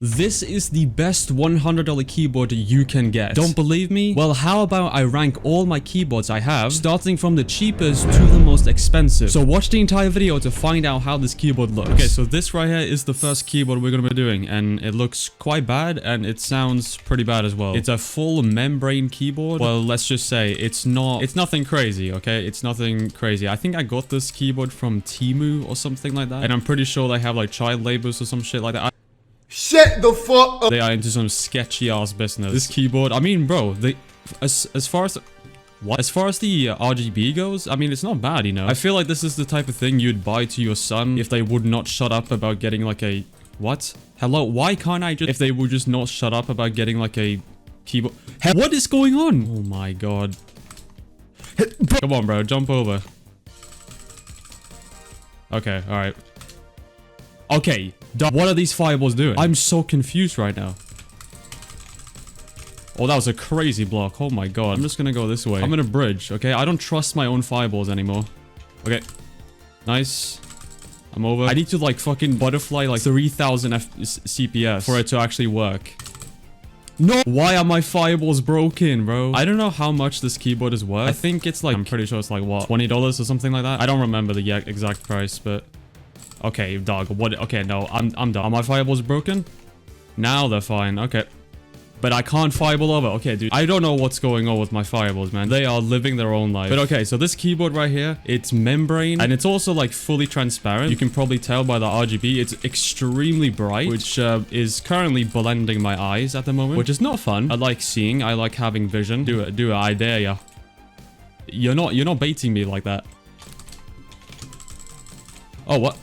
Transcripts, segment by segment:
This is the best $100 keyboard you can get. Don't believe me? Well, how about I rank all my keyboards I have, starting from the cheapest to the most expensive. So watch the entire video to find out how this keyboard looks. Okay, so this right here is the first keyboard we're gonna be doing, and it looks quite bad, and it sounds pretty bad as well. It's a full membrane keyboard. Well, let's just say it's nothing crazy, okay? It's nothing crazy. I think I got this keyboard from Temu or something like that, and I'm pretty sure they have like child labors or some shit like that. Shut the fuck up. They are into some sketchy ass business. This keyboard, I mean, bro, as far as the RGB goes, I mean, it's not bad, you know. I feel like this is the type of thing you'd buy to your son if they would not shut up about getting like a what? Hello, why can't I just if they would just not shut up about getting like a keyboard? What is going on? Oh my god. Come on, bro, jump over. Okay, all right. Okay, what are these fireballs doing? I'm so confused right now. Oh, that was a crazy block. Oh my god. I'm just gonna go this way. I'm gonna bridge, okay? I don't trust my own fireballs anymore. Okay. Nice. I'm over. I need to like fucking butterfly like 3000 CPS for it to actually work. No! Why are my fireballs broken, bro? I don't know how much this keyboard is worth. I think it's like, I'm pretty sure it's like, what, $20 or something like that? I don't remember the exact price, but... Okay, dog, what? Okay, no, I'm done. Are my fireballs broken? Now they're fine, okay. But I can't fireball over. Okay, dude, I don't know what's going on with my fireballs, man. They are living their own life. But okay, so this keyboard right here, it's membrane, and it's also like fully transparent. You can probably tell by the RGB, it's extremely bright, which is currently blending my eyes at the moment, which is not fun. I like seeing, I like having vision. Do it, I dare ya. You're not baiting me like that. Oh, what?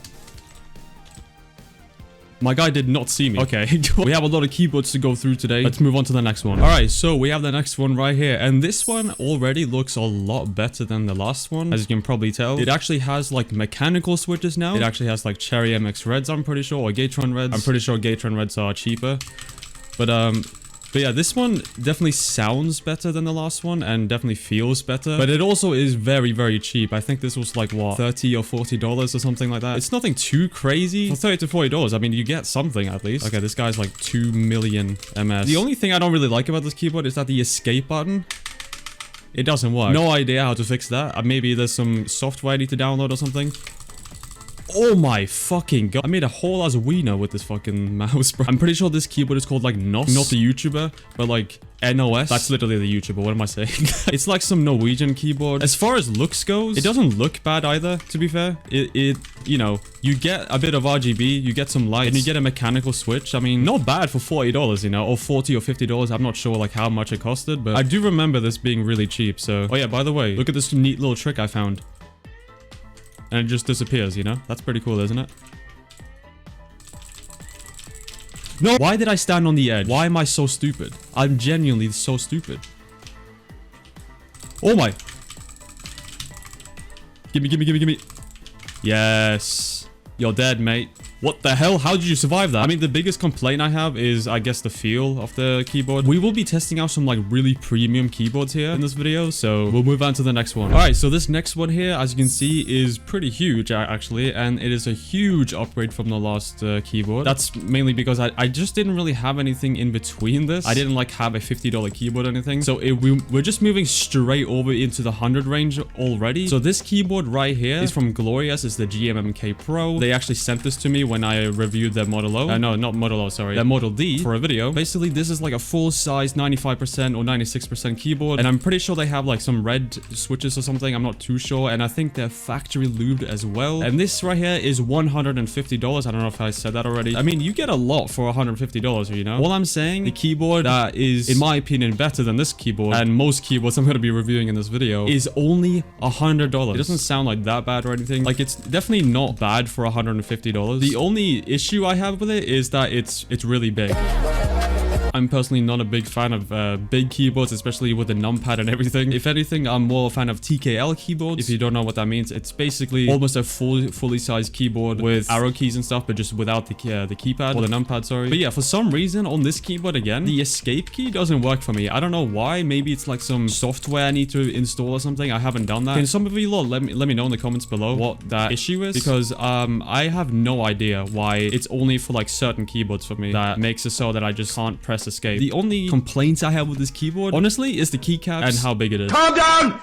My guy did not see me. Okay, we have a lot of keyboards to go through today. Let's move on to the next one. All right, so we have the next one right here. And this one already looks a lot better than the last one, as you can probably tell. It actually has like mechanical switches now. It actually has like Cherry MX Reds, I'm pretty sure, or Gatron Reds. I'm pretty sure Gatron Reds are cheaper. But yeah, this one definitely sounds better than the last one and definitely feels better. But it also is very, very cheap. I think this was like, what, $30 or $40 or something like that. It's nothing too crazy. For $30 to $40, I mean, you get something at least. Okay, this guy's like 2 million MS. The only thing I don't really like about this keyboard is that the escape button, it doesn't work. No idea how to fix that. Maybe there's some software I need to download or something. Oh my fucking god. I made a whole ass wiener with this fucking mouse, bro. I'm pretty sure this keyboard is called like NOS. Not the YouTuber, but like NOS. That's literally the YouTuber. What am I saying? It's like some Norwegian keyboard. As far as looks goes, it doesn't look bad either, to be fair. You know, you get a bit of RGB, you get some lights, and you get a mechanical switch. I mean, not bad for $40, you know, or $40 or $50. I'm not sure like how much it costed, but I do remember this being really cheap. So, oh yeah, by the way, look at this neat little trick I found. And it just disappears, you know? That's pretty cool, isn't it? No! Why did I stand on the edge? Why am I so stupid? I'm genuinely so stupid. Oh my! Gimme. Yes. You're dead, mate. What the hell? How did you survive that? I mean, the biggest complaint I have is, I guess, the feel of the keyboard. We will be testing out some, like, really premium keyboards here in this video, so we'll move on to the next one. All right, so this next one here, as you can see, is pretty huge, actually, and it is a huge upgrade from the last keyboard. That's mainly because I just didn't really have anything in between this. I didn't, like, have a $50 keyboard or anything, so we're just moving straight over into the 100 range already. So this keyboard right here is from Glorious. It's the gmmk Pro. They actually sent this to me when I reviewed their Model O. No, not Model O, sorry. Their Model D for a video. Basically, this is like a full-size 95% or 96% keyboard. And I'm pretty sure they have like some red switches or something. I'm not too sure. And I think they're factory lubed as well. And this right here is $150. I don't know if I said that already. I mean, you get a lot for $150, you know? All I'm saying, the keyboard that is, in my opinion, better than this keyboard and most keyboards I'm going to be reviewing in this video is only $100. It doesn't sound like that bad or anything. Like, it's definitely not bad for $150. The only issue I have with it is that it's really big. I'm personally not a big fan of big keyboards, especially with the numpad and everything. If anything, I'm more a fan of TKL keyboards. If you don't know what that means, it's basically almost a fully sized keyboard with arrow keys and stuff, but just without the keypad or the numpad, sorry. But yeah, for some reason on this keyboard again, the escape key doesn't work for me. I don't know why. Maybe it's like some software I need to install or something. I haven't done that. Can some of you let me know in the comments below what that issue is? Because I have no idea why it's only for like certain keyboards for me that makes it so that I just can't press escape. The only complaints I have with this keyboard, honestly, is the keycaps and how big it is. Calm down!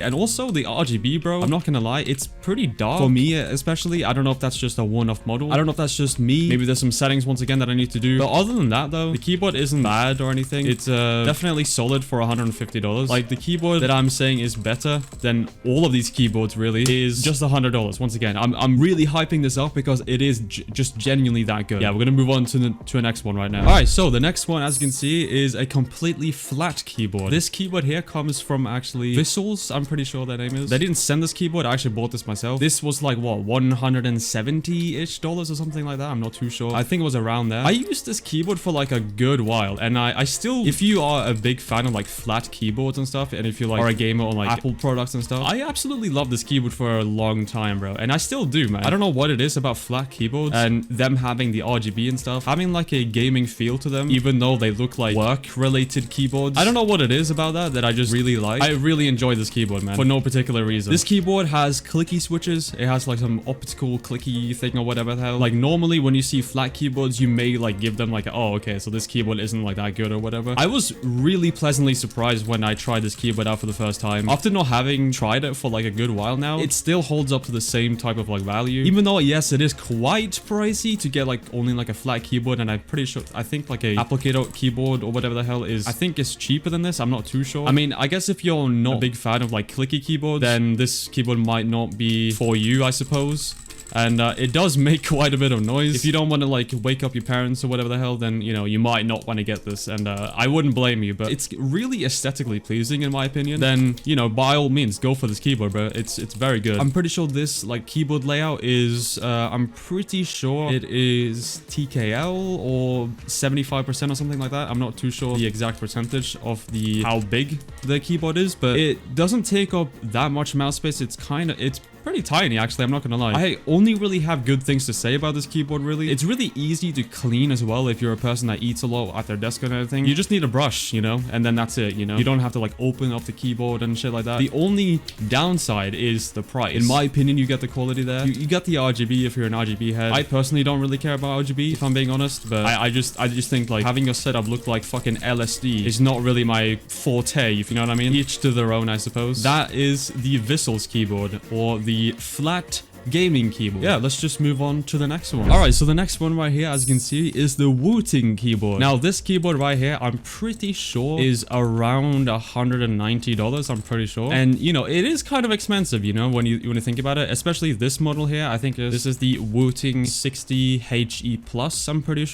And also the RGB, bro. I'm not gonna lie, it's pretty dark for me, especially. I don't know if that's just a one-off model. I don't know if that's just me. Maybe there's some settings once again that I need to do. But other than that, though, the keyboard isn't bad or anything. It's definitely solid for $150. Like the keyboard that I'm saying is better than all of these keyboards really is just $100. Once again, I'm really hyping this up because it is just genuinely that good. Yeah, we're gonna move on to the next one right now. All right, so the next one, as you can see, is a completely flat keyboard. This keyboard here comes from actually Vissles. I'm pretty sure their name is. They didn't send this keyboard. I actually bought this myself. This was like what, $170-ish or something like that. I'm not too sure. I think it was around there. I used this keyboard for like a good while, and I still, if you are a big fan of like flat keyboards and stuff, and if you like are a gamer on like Apple products and stuff, I absolutely love this keyboard for a long time, bro. And I still do, man. I don't know what it is about flat keyboards and them having the RGB and stuff, having like a gaming feel to them, even though they look like work-related keyboards. I don't know what it is about that I just really like. I really enjoy this keyboard, man, for no particular reason. This keyboard has clicky switches. It has like some optical clicky thing or whatever the hell. Like normally when you see flat keyboards, you may like give them like, oh, okay, so this keyboard isn't like that good or whatever. I was really pleasantly surprised when I tried this keyboard out for the first time. After not having tried it for like a good while now, it still holds up to the same type of like value. Even though, yes, it is quite pricey to get like only like a flat keyboard, and I'm pretty sure, I think like a applicator keyboard or whatever the hell is, I think it's cheaper than this. I'm not too sure. I mean, I guess if you're not a big fan of like clicky keyboards, then this keyboard might not be for you, I suppose. And it does make quite a bit of noise. If you don't want to like wake up your parents or whatever the hell, then you know you might not want to get this, and I wouldn't blame you. But it's really aesthetically pleasing in my opinion. Then you know, by all means, go for this keyboard, bro. It's very good. I'm pretty sure this like keyboard layout is I'm pretty sure it is TKL or 75% or something like that. I'm not too sure the exact percentage of how big the keyboard is, but it doesn't take up that much mouse space. It's pretty tiny, actually. I'm not gonna lie. I only really have good things to say about this keyboard, really. It's really easy to clean as well if you're a person that eats a lot at their desk and everything. You just need a brush, you know, and then that's it, you know. You don't have to like open up the keyboard and shit like that. The only downside is the price. In my opinion, you get the quality there. You get the RGB if you're an RGB head. I personally don't really care about RGB, if I'm being honest, but I just think like having your setup look like fucking LSD is not really my forte, if you know what I mean. Each to their own, I suppose. That is the Vissles keyboard, or the flat gaming keyboard. Yeah, let's just move on to the next one. All right, so the next one right here, as you can see, is the wooting keyboard. Now this keyboard right here, I'm pretty sure is around $190. I'm pretty sure, and you know, it is kind of expensive, you know, when you think about it, especially this model here. I think this is the wooting 60HE plus. I'm pretty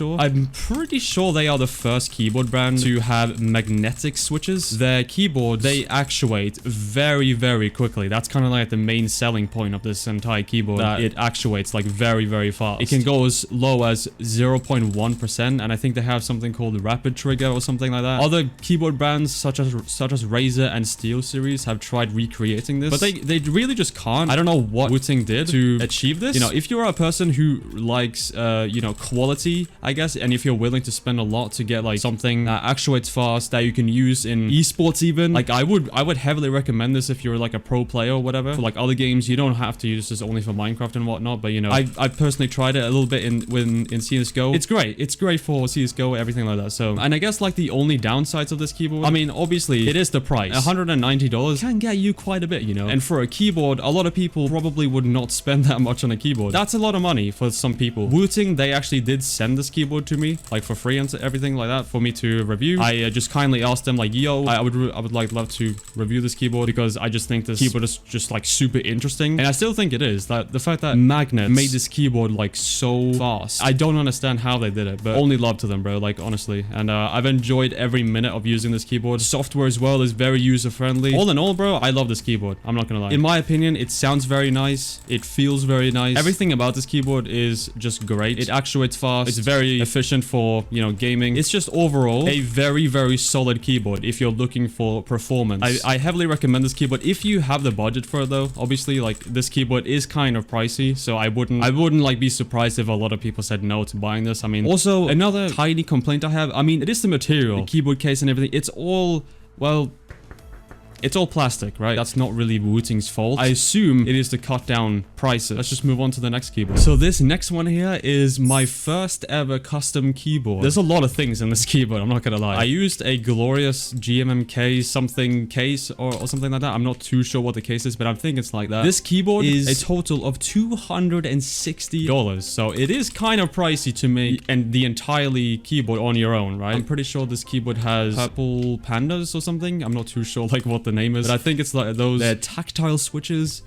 sure they are the first keyboard brand to have magnetic switches. Their keyboard, they actuate very, very quickly. That's kind of like the main selling point of this entire keyboard, that it actuates like very, very fast. It can go as low as 0.1%, and I think they have something called rapid trigger or something like that. Other keyboard brands such as Razer and SteelSeries have tried recreating this, but they really just can't. I don't know what wooting did to achieve this. You know, if you're a person who likes you know, quality, I guess, and if you're willing to spend a lot to get like something that actuates fast that you can use in esports even, like I would heavily recommend this if you're like a pro player or whatever. For like other games, you don't have to use this only for Minecraft and whatnot, but you know, I personally tried it a little bit in CSGO. It's great for CSGO, everything like that. So, and I guess like the only downsides of this keyboard, I mean, obviously it is the price. $190 can get you quite a bit, you know, and for a keyboard, a lot of people probably would not spend that much on a keyboard. That's a lot of money for some people. Wooting, they actually did send this keyboard to me, like for free and everything like that, for me to review. I just kindly asked them like, yo, I would love to review this keyboard because I just think this keyboard is just like super interesting, and I still think it is. the fact that Magnet made this keyboard like so fast. I don't understand how they did it, but only love to them, bro, like honestly. And I've enjoyed every minute of using this keyboard. Software as well is very user-friendly. All in all, bro, I love this keyboard. I'm not gonna lie. In my opinion, it sounds very nice. It feels very nice. Everything about this keyboard is just great. It actuates fast. It's very efficient for, you know, gaming. It's just overall a very, very solid keyboard if you're looking for performance. I heavily recommend this keyboard if you have the budget for it, though. Obviously, like, this keyboard is kind of pricey, so I wouldn't like be surprised if a lot of people said no to buying this. I mean, also another tiny complaint I have, I mean, it is the material, the keyboard case and everything. It's all, well, it's all plastic, right? That's not really Wooting's fault. I assume it is to cut down prices. Let's just move on to the next keyboard. So this next one here is my first ever custom keyboard. There's a lot of things in this keyboard, I'm not gonna lie. I used a glorious gmmk something case or something like that. I'm not too sure what the case is, but I'm thinking it's like that. This keyboard is a total of $260. So it is kind of pricey to make and the entirely keyboard on your own, right? I'm pretty sure this keyboard has purple pandas or something. I'm not too sure like what the name is, but I think it's like those, they're tactile switches.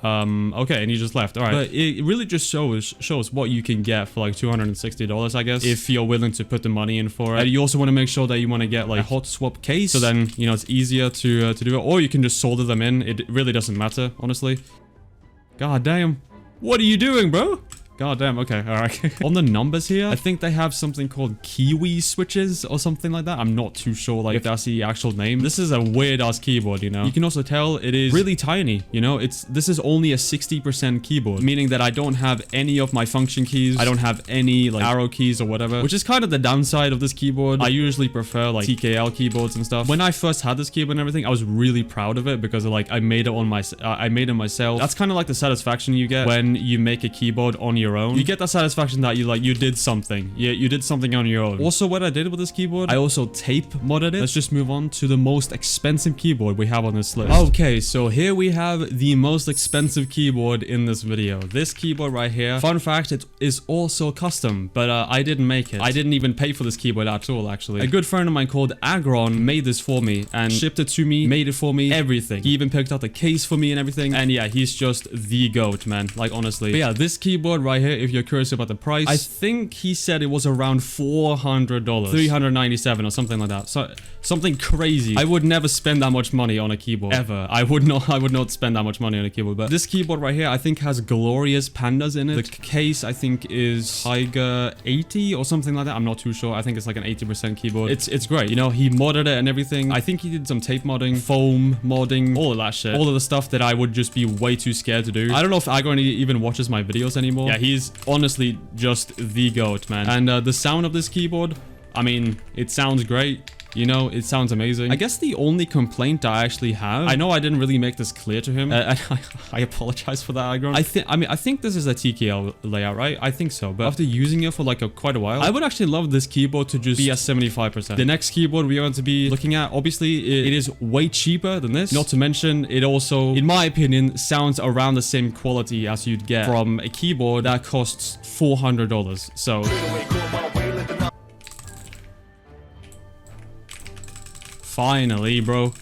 Okay, and he just left. All right, but it really just shows what you can get for like $260, I guess, if you're willing to put the money in for it. And you also want to make sure that you want to get like a hot swap case, so then, you know, it's easier to do it, or you can just solder them in. It really doesn't matter, honestly. God damn, what are you doing, bro? God damn, okay, alright. On the numbers here, I think they have something called Kiwi switches or something like that. I'm not too sure, like, if that's the actual name. This is a weird-ass keyboard, you know? You can also tell it is really tiny, you know? This is only a 60% keyboard, meaning that I don't have any of my function keys. I don't have any, like, arrow keys or whatever, which is kind of the downside of this keyboard. I usually prefer, like, TKL keyboards and stuff. When I first had this keyboard and everything, I was really proud of it because, like, I made it myself. That's kind of like the satisfaction you get when you make a keyboard on your own. You get that satisfaction that you did something. Yeah, you did something on your own. Also, what I did with this keyboard, I also tape modded it. Let's just move on to the most expensive keyboard we have on this list. Okay, so here we have the most expensive keyboard in this video. This keyboard right here. Fun fact, it is also custom, but I didn't make it. I didn't even pay for this keyboard at all, actually. A good friend of mine called Agron made this for me and shipped it to me, made it for me, everything. He even picked out the case for me and everything. And yeah, he's just the GOAT, man. Like, honestly. But yeah, this keyboard right here, if you're curious about the price, I think he said it was around $400, $397 or something like that. So something crazy. I would never spend that much money on a keyboard ever. I would not spend that much money on a keyboard. But this keyboard right here, I think has glorious pandas in it. The case, I think, is Tiger 80 or something like that. I'm not too sure. I think it's like an 80% keyboard. It's great. You know, he modded it and everything. I think he did some tape modding, foam modding, all of that shit. All of the stuff that I would just be way too scared to do. I don't know if Agron even watches my videos anymore. Yeah, he's honestly just the GOAT, man. And the sound of this keyboard, I mean, it sounds great. You know, it sounds amazing. I guess the only complaint I actually have, I know I didn't really make this clear to him. I apologize for that, Agron. I think this is a TKL layout, right? I think so. But after using it for like quite a while, I would actually love this keyboard to just be at 75%. The next keyboard we are going to be looking at, obviously, it is way cheaper than this. Not to mention, it also, in my opinion, sounds around the same quality as you'd get from a keyboard that costs $400. So finally, bro.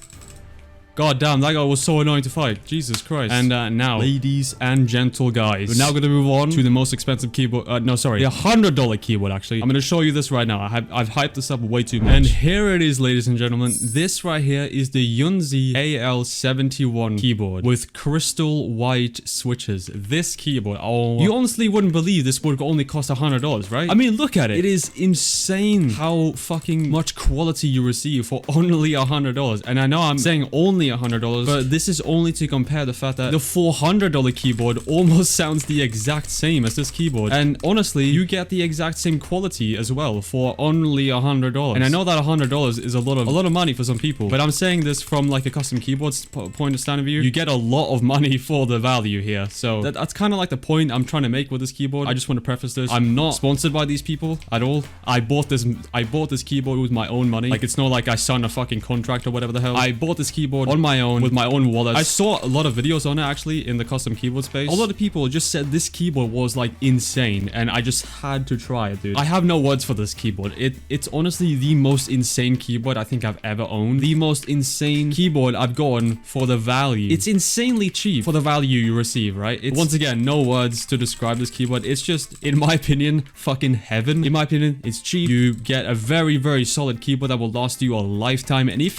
God damn, that guy was so annoying to fight. Jesus Christ. And now, ladies and gentle guys, we're now going to move on to the most expensive keyboard. No, sorry, the $100 keyboard, actually. I'm going to show you this right now. I've hyped this up way too much. And here it is, ladies and gentlemen. This right here is the Yunzii AL71 keyboard with crystal white switches. This keyboard, oh, you honestly wouldn't believe this would only cost $100, right? I mean, look at it. It is insane how fucking much quality you receive for only $100. And I know I'm saying only $100, but this is only to compare the fact that the $400 keyboard almost sounds the exact same as this keyboard. And honestly, you get the exact same quality as well for only $100. And I know that $100 is a lot of money for some people, but I'm saying this from like a custom keyboard's point of standing view. You get a lot of money for the value here. So that's kind of like the point I'm trying to make with this keyboard. I just want to preface this. I'm not sponsored by these people at all. I bought this keyboard with my own money. Like, it's not like I signed a fucking contract or whatever the hell. I bought this keyboard on my own with my own wallet. I saw a lot of videos on it actually in the custom keyboard space. A lot of people just said this keyboard was like insane, and I just had to try it, dude. I have no words for this keyboard. It's honestly the most insane keyboard I think I've ever owned. The most insane keyboard I've gotten for the value. It's insanely cheap for the value you receive, right? It's, once again, no words to describe this keyboard. It's just, in my opinion, fucking heaven. In my opinion, it's cheap. You get a very, very solid keyboard that will last you a lifetime. And if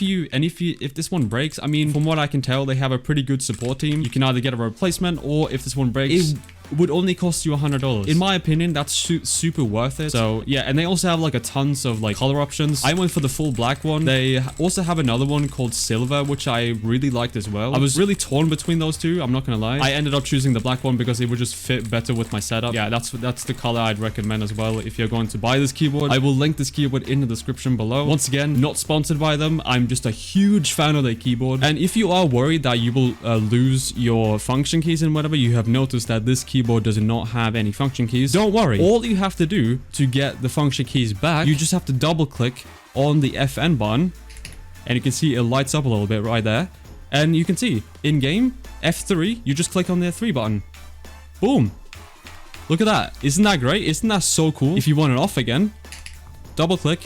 this one breaks, I mean, from what I can tell, they have a pretty good support team. You can either get a replacement, or if this one breaks, it would only cost you $100. In my opinion, that's super worth it. So yeah, and they also have like a tons of like color options. I went for the full black one. They also have another one called silver, which I really liked as well. I was really torn between those two, I'm not gonna lie. I ended up choosing the black one because it would just fit better with my setup. Yeah, that's the color I'd recommend as well if you're going to buy this keyboard. I will link this keyboard in the description below. Once again, not sponsored by them. I'm just a huge fan of their keyboard. And if you are worried that you will lose your function keys and whatever, you have noticed that this keyboard does not have any function keys. Don't worry. All you have to do to get the function keys back, you just have to double click on the FN button, and you can see it lights up a little bit right there. And you can see in game F3, you just click on the F3 button. Boom. Look at that. Isn't that great? Isn't that so cool? If you want it off again, double click,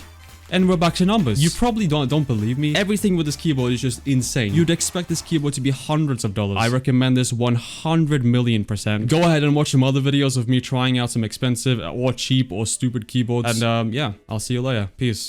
and we're back to numbers. You probably don't believe me. Everything with this keyboard is just insane. You'd expect this keyboard to be hundreds of dollars. I recommend this 100,000,000%. Go ahead and watch some other videos of me trying out some expensive or cheap or stupid keyboards. And yeah, I'll see you later. Peace.